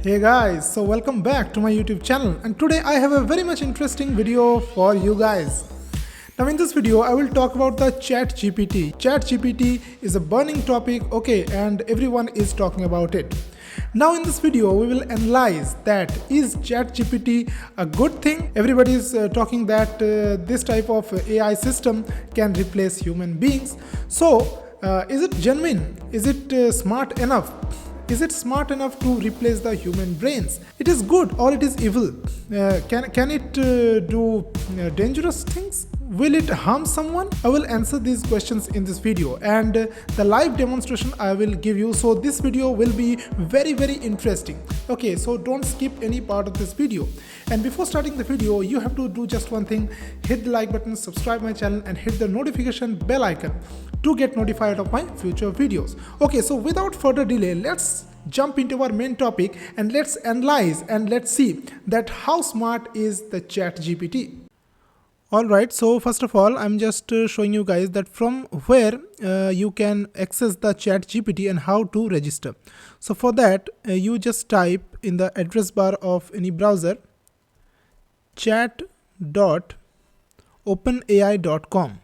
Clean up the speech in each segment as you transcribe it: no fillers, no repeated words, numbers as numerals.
Hey guys, so welcome back to my YouTube channel, and today I have a very much interesting video for you guys. Now in this video I will talk about the ChatGPT. ChatGPT is a burning topic, okay, and everyone is talking about it. Now in this video we will analyze that is ChatGPT a good thing? Everybody is talking that this type of AI system can replace human beings. So is it genuine? Is it smart enough? Is it smart enough to replace the human brains? It is good or it is evil? Can it do dangerous things? Will it harm someone? I will answer these questions in this video, and the live demonstration I will give you. So this video will be very interesting. Okay, so don't skip any part of this video. And before starting the video, you have to do just one thing: hit the like button, subscribe my channel, and hit the notification bell icon to get notified of my future videos. Okay, so without further delay, let's jump into our main topic and let's analyze and let's see that how smart is the ChatGPT. Alright, so first of all, I'm just showing you guys that from where you can access the ChatGPT and how to register. So for that, you just type in the address bar of any browser chat.openai.com.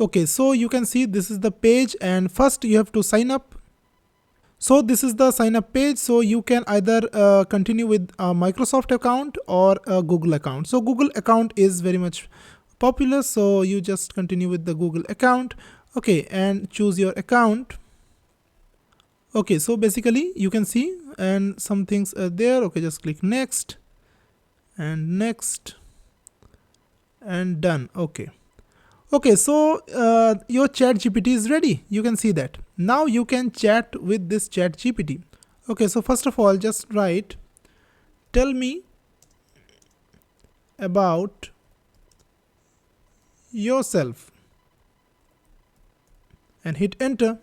Okay, so you can see this is the page, and first you have to sign up. So this is the sign up page. So you can either continue with a Microsoft account or a Google account. So Google account is very much popular, so you just continue with the Google account. Okay, and choose your account. Okay, so basically you can see and some things are there. Okay, just click next and next and done. Okay, so your ChatGPT is ready. You can see that. Now you can chat with this ChatGPT. Okay, so first of all, just write, tell me about yourself, and hit enter.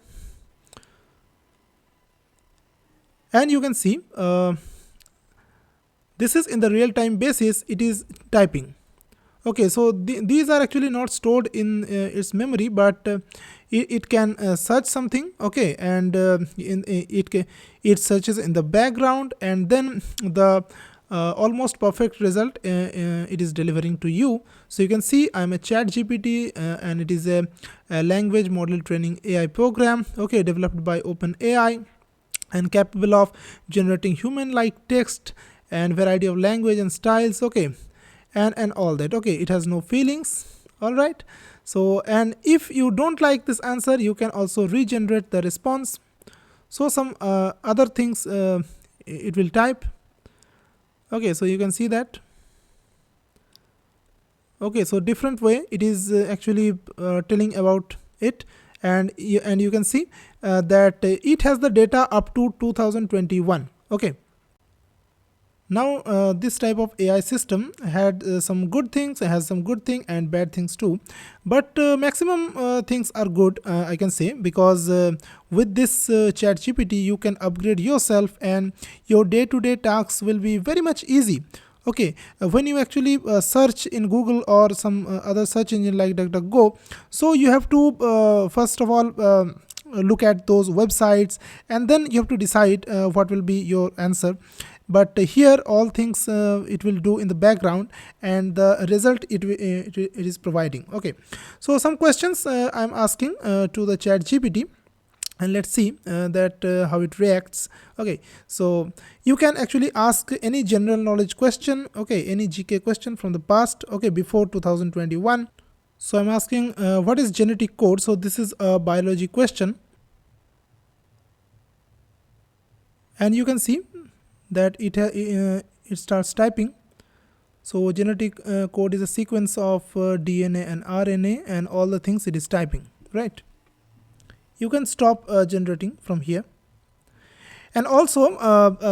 And you can see this is in the real-time basis, it is typing. Okay, so these are actually not stored in its memory, but it can search something. Okay, and it searches in the background, and then the almost perfect result it is delivering to you. So you can see I'm a ChatGPT, and it is a language model training AI program. Okay, developed by OpenAI and capable of generating human-like text and variety of language and styles. Okay. And all that. Okay, it has no feelings. All right, so and if you don't like this answer, you can also regenerate the response. So some other things it will type. Okay, so you can see that. Okay, so different way it is actually telling about it, and you can see that it has the data up to 2021. Okay. Now this type of AI system had some good things, has some good thing and bad things too, but maximum things are good, I can say, because with this ChatGPT you can upgrade yourself and your day-to-day tasks will be very much easy. Okay, when you actually search in Google or some other search engine like DuckDuckGo, so you have to first of all look at those websites, and then you have to decide what will be your answer. But here all things it will do in the background, and the result it is providing. Okay, so some questions I'm asking to the ChatGPT, and let's see that how it reacts. Okay, so you can actually ask any general knowledge question. Okay, any GK question from the past. Okay, before 2021. So I'm asking what is genetic code. So this is a biology question, and you can see that it starts typing. So genetic code is a sequence of DNA and RNA and all the things it is typing, right? You can stop generating from here. And also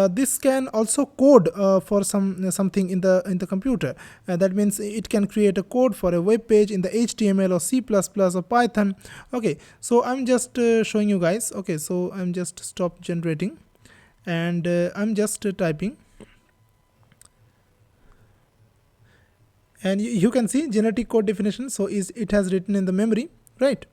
this can also code for something in the computer. That means it can create a code for a web page in the HTML or C++ or Python. Okay, so I'm just showing you guys. Okay, so I'm just stop generating, and I'm just typing, and you can see genetic code definition. So it has written in the memory, right?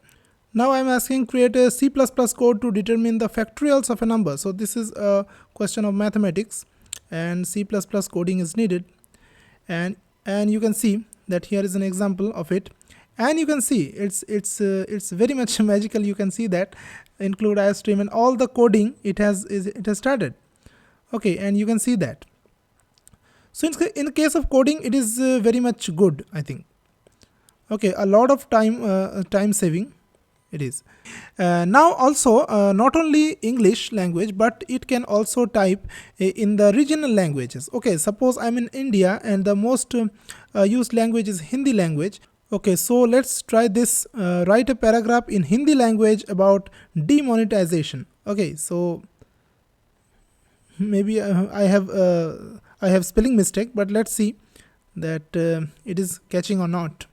Now I'm asking create a C++ code to determine the factorials of a number. So this is a question of mathematics, and C++ coding is needed. And you can see that here is an example of it, and you can see it's very much magical. You can see that include iStream and all the coding it has started. Okay, and you can see that. So in the case of coding, it is very much good, I think. Okay, a lot of time saving it is. Now also not only English language, but it can also type in the regional languages. Okay, suppose I'm in India and the most used language is Hindi language. Okay, so let's try this. Write a paragraph in Hindi language about demonetization. Okay, so maybe I have spelling mistake, but let's see that it is catching or not.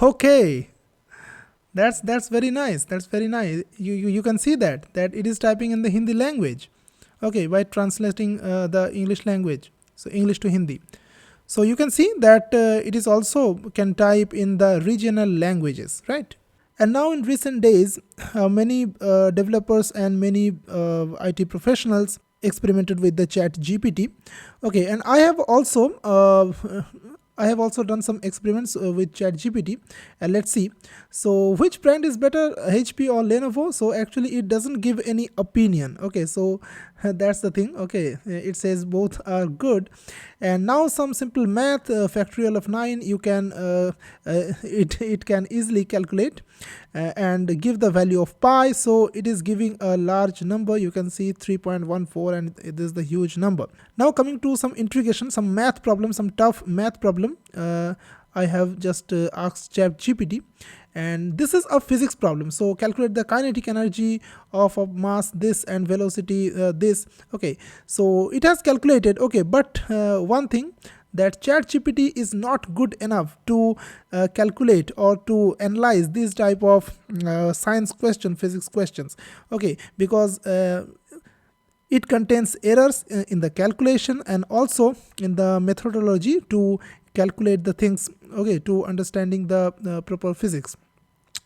Okay, that's very nice. That's very nice. You can see that it is typing in the Hindi language. Okay, by translating the English language, so English to Hindi. So you can see that it is also can type in the regional languages, right? And now in recent days, many developers and many IT professionals experimented with the ChatGPT. Okay, and I have also done some experiments with ChatGPT, and let's see. So which brand is better, HP or Lenovo? So actually it doesn't give any opinion. Okay, so that's the thing. Okay, it says both are good. And now some simple math, factorial of 9, you can it can easily calculate and give the value of pi. So it is giving a large number. You can see 3.14, and this is the huge number. Now coming to some integration, some math problem, some tough math problem. I have just asked ChatGPT, and this is a physics problem. So calculate the kinetic energy of a mass this and velocity this. Okay, so it has calculated. Okay, but one thing, that ChatGPT is not good enough to calculate or to analyze this type of science question, physics questions. Okay, because it contains errors in the calculation and also in the methodology to calculate the things. Okay, to understanding the proper physics.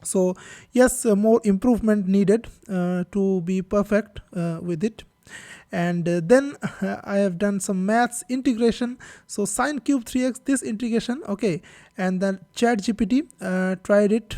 So yes, more improvement needed to be perfect with it. And then I have done some maths integration. So sine cube 3x, this integration. Okay, and then ChatGPT tried it.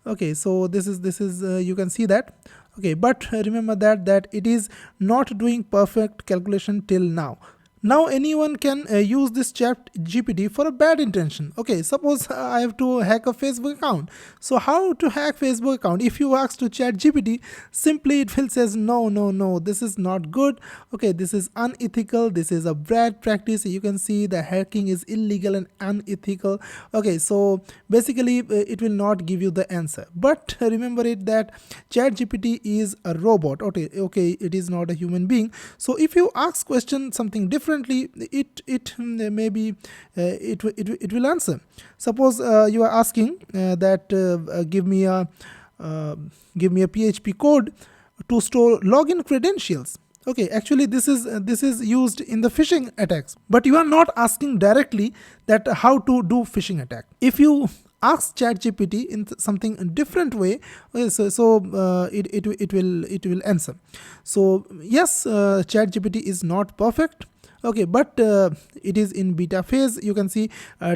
Okay, so this is you can see that. Okay, but remember that it is not doing perfect calculation till now. Now anyone can use this ChatGPT for a bad intention. Okay, suppose I have to hack a Facebook account. So how to hack Facebook account? If you ask to ChatGPT, simply it will says no, this is not good. Okay, this is unethical. This is a bad practice. You can see the hacking is illegal and unethical. Okay, so basically it will not give you the answer. But remember it that ChatGPT is a robot. Okay, it is not a human being. So if you ask question something different, it maybe it will answer. Suppose you are asking that give me a PHP code to store login credentials. Okay, actually this is used in the phishing attacks, but you are not asking directly that how to do phishing attack. If you ask ChatGPT in something different way, okay, so it will answer. So yes, ChatGPT is not perfect. Okay, but it is in beta phase. You can see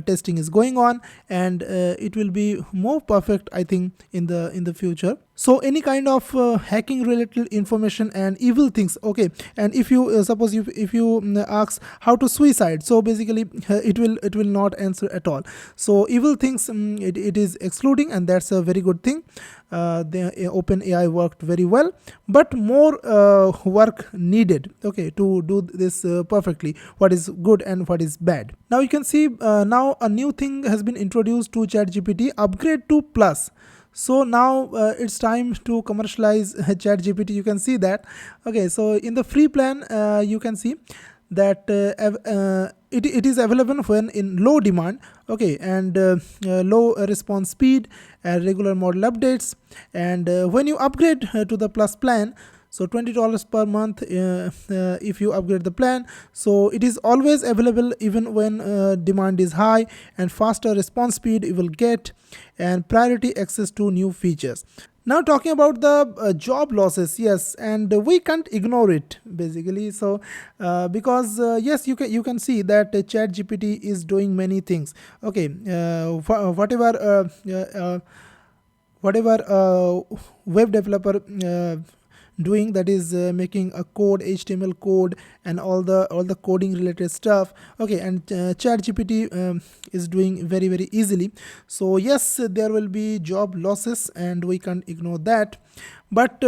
testing is going on, and it will be more perfect, I think, in the future. So any kind of hacking related information and evil things. Okay, and if you suppose if you ask how to suicide, so basically it will not answer at all. So evil things it is excluding, and that's a very good thing. The OpenAI worked very well, but more work needed, okay, to do this perfectly, what is good and what is bad. Now you can see now a new thing has been introduced to ChatGPT, upgrade to Plus. So now it's time to commercialize ChatGPT. You can see that. Okay, so in the free plan you can see that it is available when in low demand. Okay, and low response speed and regular model updates. And when you upgrade to the Plus plan, So $20 per month if you upgrade the plan. So it is always available even when demand is high, and faster response speed you will get, and priority access to new features. Now talking about the job losses, yes, and we can't ignore it basically. So because yes, you can see that ChatGPT is doing many things. Okay, whatever web developer doing, that is making a code, HTML code, and all the coding related stuff. Okay, and ChatGPT is doing very easily. So yes, there will be job losses and we can't ignore that. But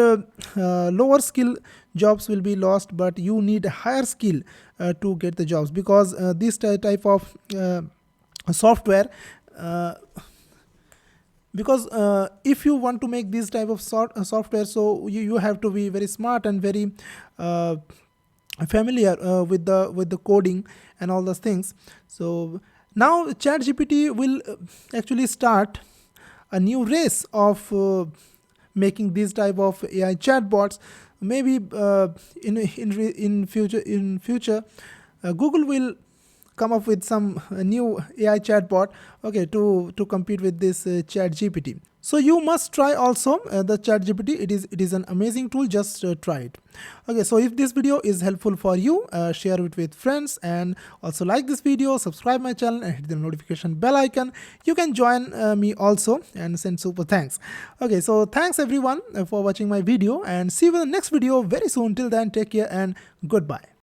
lower skill jobs will be lost, but you need a higher skill to get the jobs, because this type of software, uh, because if you want to make this type of software, so you have to be very smart and very uh, familiar with the coding and all those things. So now ChatGPT will actually start a new race of making these type of AI chatbots. Maybe in future Google will come up with some new AI chatbot, okay, to compete with this Chat GPT. So you must try also the Chat GPT. It is an amazing tool. Just try it. Okay, so if this video is helpful for you, share it with friends, and also like this video, subscribe my channel, and hit the notification bell icon. You can join me also and send super thanks. Okay, so thanks everyone for watching my video, and see you in the next video very soon. Till then, take care and goodbye.